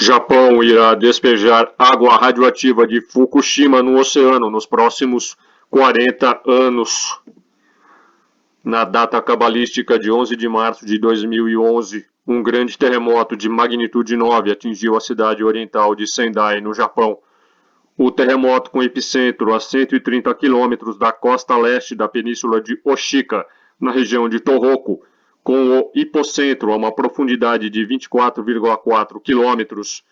Japão irá despejar água radioativa de Fukushima no oceano nos próximos 40 anos. Na data cabalística de 11 de março de 2011, um grande terremoto de magnitude 9 atingiu a cidade oriental de Sendai, no Japão. O terremoto, com epicentro a 130 quilômetros da costa leste da península de Oshika, na região de Tohoku, com o hipocentro a uma profundidade de 24,4 quilômetros,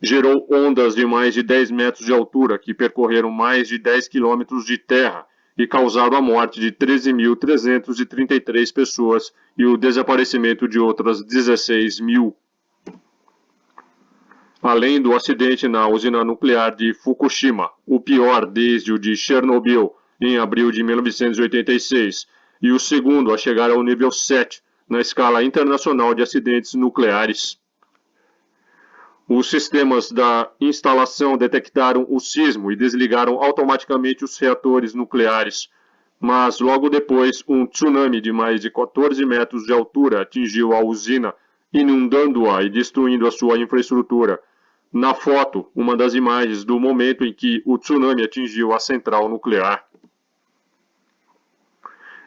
gerou ondas de mais de 10 metros de altura que percorreram mais de 10 quilômetros de terra e causaram a morte de 13.333 pessoas e o desaparecimento de outras 16 mil. Além do acidente na usina nuclear de Fukushima, o pior desde o de Chernobyl, em abril de 1986, e o segundo a chegar ao nível 7 na escala internacional de acidentes nucleares. Os sistemas da instalação detectaram o sismo e desligaram automaticamente os reatores nucleares, mas logo depois um tsunami de mais de 14 metros de altura atingiu a usina, inundando-a e destruindo a sua infraestrutura. Na foto, uma das imagens do momento em que o tsunami atingiu a central nuclear.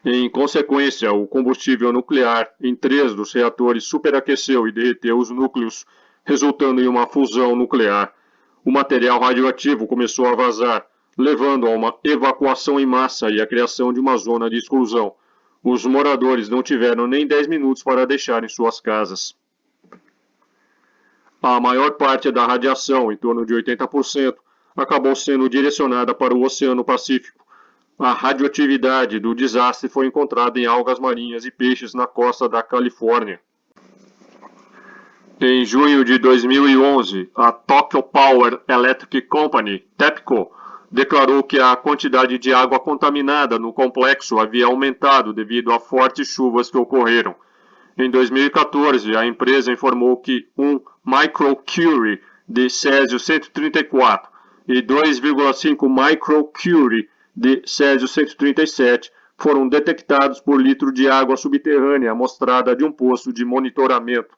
Em consequência, o combustível nuclear em 3 dos reatores superaqueceu e derreteu os núcleos, resultando em uma fusão nuclear. O material radioativo começou a vazar, levando a uma evacuação em massa e a criação de uma zona de exclusão. Os moradores não tiveram nem 10 minutos para deixarem suas casas. A maior parte da radiação, em torno de 80%, acabou sendo direcionada para o Oceano Pacífico. A radioatividade do desastre foi encontrada em algas marinhas e peixes na costa da Califórnia. Em junho de 2011, a Tokyo Power Electric Company, TEPCO, declarou que a quantidade de água contaminada no complexo havia aumentado devido a fortes chuvas que ocorreram. Em 2014, a empresa informou que um microcurie de Césio-134 e 2,5 microcurie de Césio-137 foram detectados por litro de água subterrânea amostrada de um poço de monitoramento.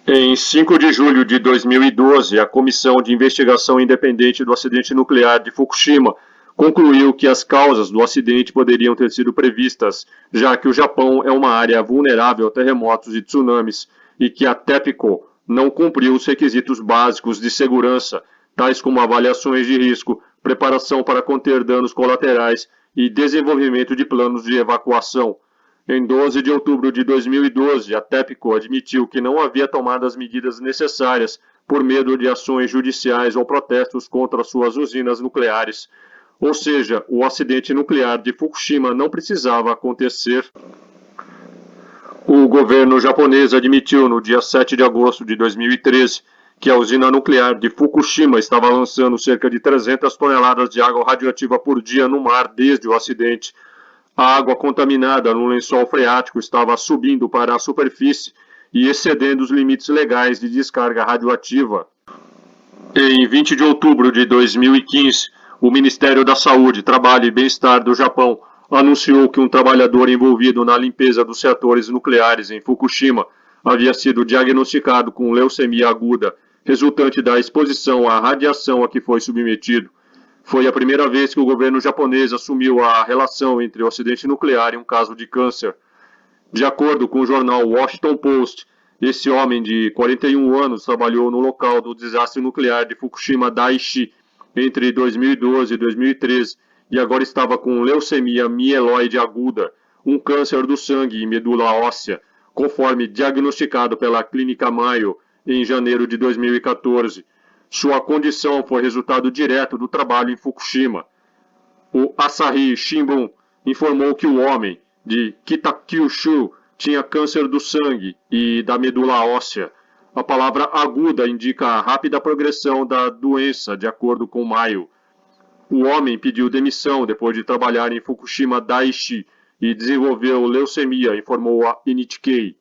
Em 5 de julho de 2012, a Comissão de Investigação Independente do Acidente Nuclear de Fukushima concluiu que as causas do acidente poderiam ter sido previstas, já que o Japão é uma área vulnerável a terremotos e tsunamis, e que a TEPCO não cumpriu os requisitos básicos de segurança, tais como avaliações de risco, preparação para conter danos colaterais e desenvolvimento de planos de evacuação. Em 12 de outubro de 2012, a TEPCO admitiu que não havia tomado as medidas necessárias por medo de ações judiciais ou protestos contra suas usinas nucleares. Ou seja, o acidente nuclear de Fukushima não precisava acontecer. O governo japonês admitiu no dia 7 de agosto de 2013 que a usina nuclear de Fukushima estava lançando cerca de 300 toneladas de água radioativa por dia no mar desde o acidente. A água contaminada no lençol freático estava subindo para a superfície e excedendo os limites legais de descarga radioativa. Em 20 de outubro de 2015, o Ministério da Saúde, Trabalho e Bem-Estar do Japão anunciou que um trabalhador envolvido na limpeza dos reatores nucleares em Fukushima havia sido diagnosticado com leucemia aguda, resultante da exposição à radiação a que foi submetido. Foi a primeira vez que o governo japonês assumiu a relação entre o acidente nuclear e um caso de câncer. De acordo com o jornal Washington Post, esse homem de 41 anos trabalhou no local do desastre nuclear de Fukushima Daiichi entre 2012 e 2013 e agora estava com leucemia mieloide aguda, um câncer do sangue e medula óssea, conforme diagnosticado pela Clínica Mayo em janeiro de 2014. Sua condição foi resultado direto do trabalho em Fukushima. O Asahi Shimbun informou que o homem de Kitakyushu tinha câncer do sangue e da medula óssea. A palavra aguda indica a rápida progressão da doença, de acordo com Mayo. O homem pediu demissão depois de trabalhar em Fukushima Daiichi e desenvolveu leucemia, informou a NHK.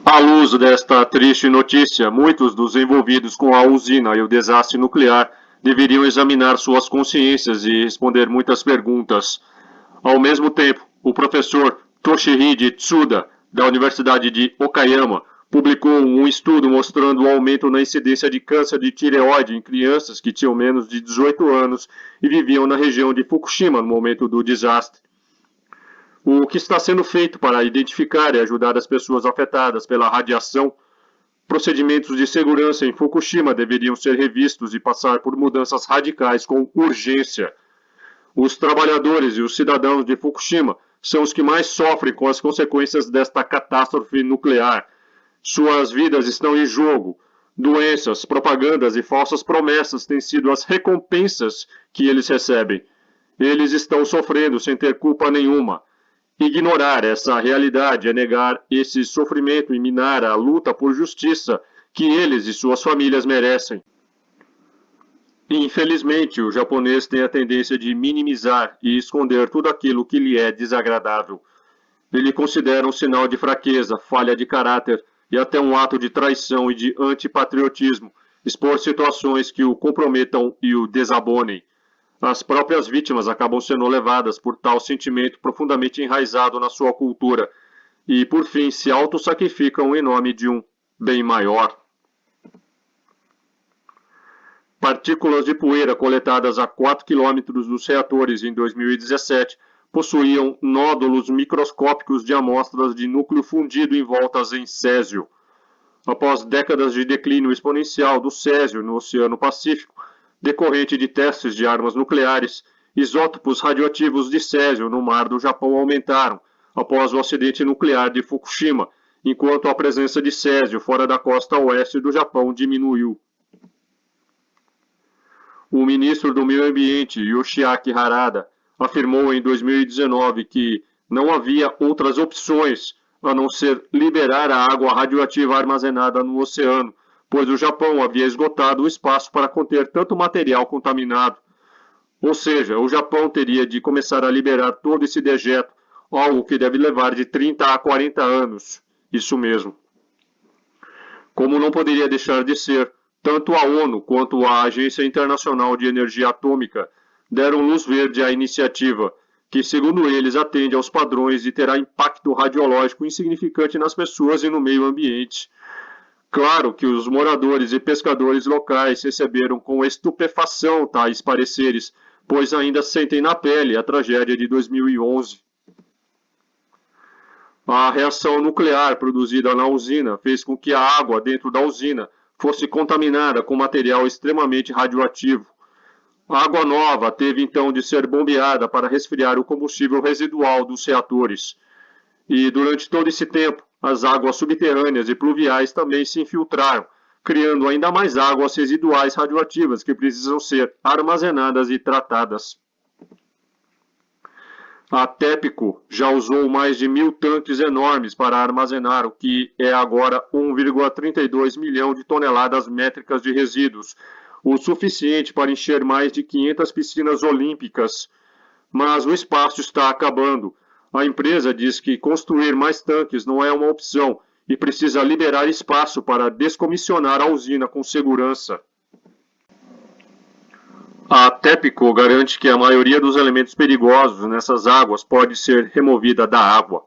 À luz desta triste notícia, muitos dos envolvidos com a usina e o desastre nuclear deveriam examinar suas consciências e responder muitas perguntas. Ao mesmo tempo, o professor Toshihide Tsuda, da Universidade de Okayama publicou um estudo mostrando o aumento na incidência de câncer de tireoide em crianças que tinham menos de 18 anos e viviam na região de Fukushima no momento do desastre. O que está sendo feito para identificar e ajudar as pessoas afetadas pela radiação? Procedimentos de segurança em Fukushima deveriam ser revistos e passar por mudanças radicais com urgência. Os trabalhadores e os cidadãos de Fukushima são os que mais sofrem com as consequências desta catástrofe nuclear. Suas vidas estão em jogo. Doenças, propagandas e falsas promessas têm sido as recompensas que eles recebem. Eles estão sofrendo sem ter culpa nenhuma. Ignorar essa realidade é negar esse sofrimento e minar a luta por justiça que eles e suas famílias merecem. Infelizmente, o japonês tem a tendência de minimizar e esconder tudo aquilo que lhe é desagradável. Ele considera um sinal de fraqueza, falha de caráter e até um ato de traição e de antipatriotismo expor situações que o comprometam e o desabonem. As próprias vítimas acabam sendo levadas por tal sentimento profundamente enraizado na sua cultura e, por fim, se autossacrificam em nome de um bem maior. Partículas de poeira coletadas a 4 km dos reatores em 2017 possuíam nódulos microscópicos de amostras de núcleo fundido envoltas em césio. Após décadas de declínio exponencial do césio no Oceano Pacífico, decorrente de testes de armas nucleares, isótopos radioativos de césio no mar do Japão aumentaram após o acidente nuclear de Fukushima, enquanto a presença de césio fora da costa oeste do Japão diminuiu. O ministro do Meio Ambiente, Yoshiaki Harada, afirmou em 2019 que não havia outras opções a não ser liberar a água radioativa armazenada no oceano, pois o Japão havia esgotado o espaço para conter tanto material contaminado. Ou seja, o Japão teria de começar a liberar todo esse dejeto, algo que deve levar de 30 a 40 anos. Isso mesmo. Como não poderia deixar de ser, tanto a ONU quanto a Agência Internacional de Energia Atômica deram luz verde à iniciativa, que, segundo eles, atende aos padrões e terá impacto radiológico insignificante nas pessoas e no meio ambiente. Claro que os moradores e pescadores locais receberam com estupefação tais pareceres, pois ainda sentem na pele a tragédia de 2011. A reação nuclear produzida na usina fez com que a água dentro da usina fosse contaminada com material extremamente radioativo. A água nova teve então de ser bombeada para resfriar o combustível residual dos reatores. E durante todo esse tempo, as águas subterrâneas e pluviais também se infiltraram, criando ainda mais águas residuais radioativas que precisam ser armazenadas e tratadas. A TEPCO já usou mais de 1.000 tanques enormes para armazenar o que é agora 1,32 milhão de toneladas métricas de resíduos, o suficiente para encher mais de 500 piscinas olímpicas. Mas o espaço está acabando. A empresa diz que construir mais tanques não é uma opção e precisa liberar espaço para descomissionar a usina com segurança. A TEPCO garante que a maioria dos elementos perigosos nessas águas pode ser removida da água.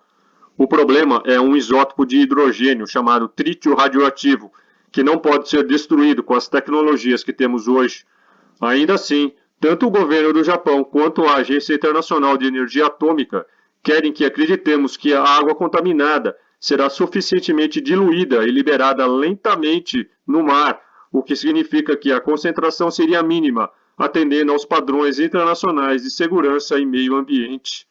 O problema é um isótopo de hidrogênio chamado trítio radioativo, que não pode ser destruído com as tecnologias que temos hoje. Ainda assim, tanto o governo do Japão quanto a Agência Internacional de Energia Atômica querem que acreditemos que a água contaminada será suficientemente diluída e liberada lentamente no mar, o que significa que a concentração seria mínima, atendendo aos padrões internacionais de segurança e meio ambiente.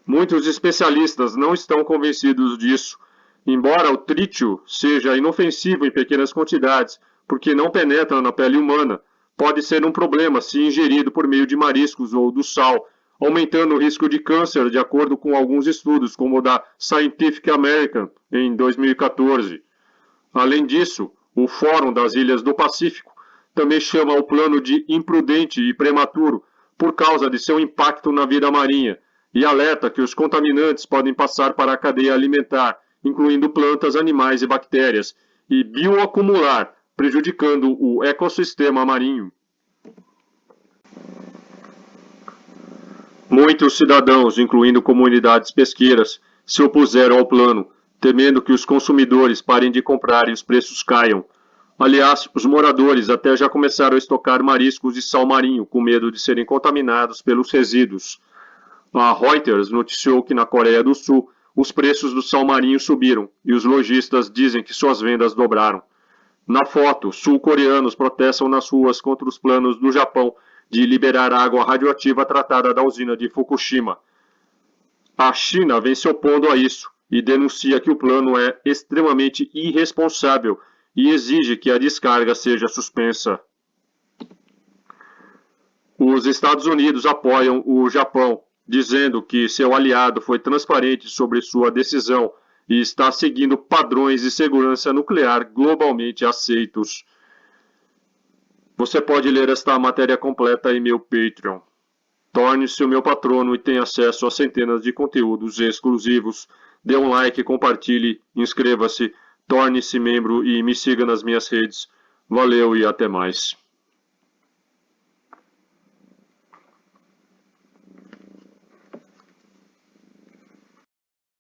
Muitos especialistas não estão convencidos disso. Embora o trítio seja inofensivo em pequenas quantidades, porque não penetra na pele humana, pode ser um problema se ingerido por meio de mariscos ou do sal, aumentando o risco de câncer, de acordo com alguns estudos, como o da Scientific American, em 2014. Além disso, o Fórum das Ilhas do Pacífico também chama o plano de imprudente e prematuro por causa de seu impacto na vida marinha e alerta que os contaminantes podem passar para a cadeia alimentar, incluindo plantas, animais e bactérias, e bioacumular, prejudicando o ecossistema marinho. Muitos cidadãos, incluindo comunidades pesqueiras, se opuseram ao plano, temendo que os consumidores parem de comprar e os preços caiam. Aliás, os moradores até já começaram a estocar mariscos e sal marinho, com medo de serem contaminados pelos resíduos. A Reuters noticiou que na Coreia do Sul os preços do sal marinho subiram e os lojistas dizem que suas vendas dobraram. Na foto, sul-coreanos protestam nas ruas contra os planos do Japão de liberar água radioativa tratada da usina de Fukushima. A China vem se opondo a isso e denuncia que o plano é extremamente irresponsável e exige que a descarga seja suspensa. Os Estados Unidos apoiam o Japão, dizendo que seu aliado foi transparente sobre sua decisão e está seguindo padrões de segurança nuclear globalmente aceitos. Você pode ler esta matéria completa em meu Patreon. Torne-se o meu patrono e tenha acesso a centenas de conteúdos exclusivos. Dê um like, compartilhe, inscreva-se, torne-se membro e me siga nas minhas redes. Valeu e até mais.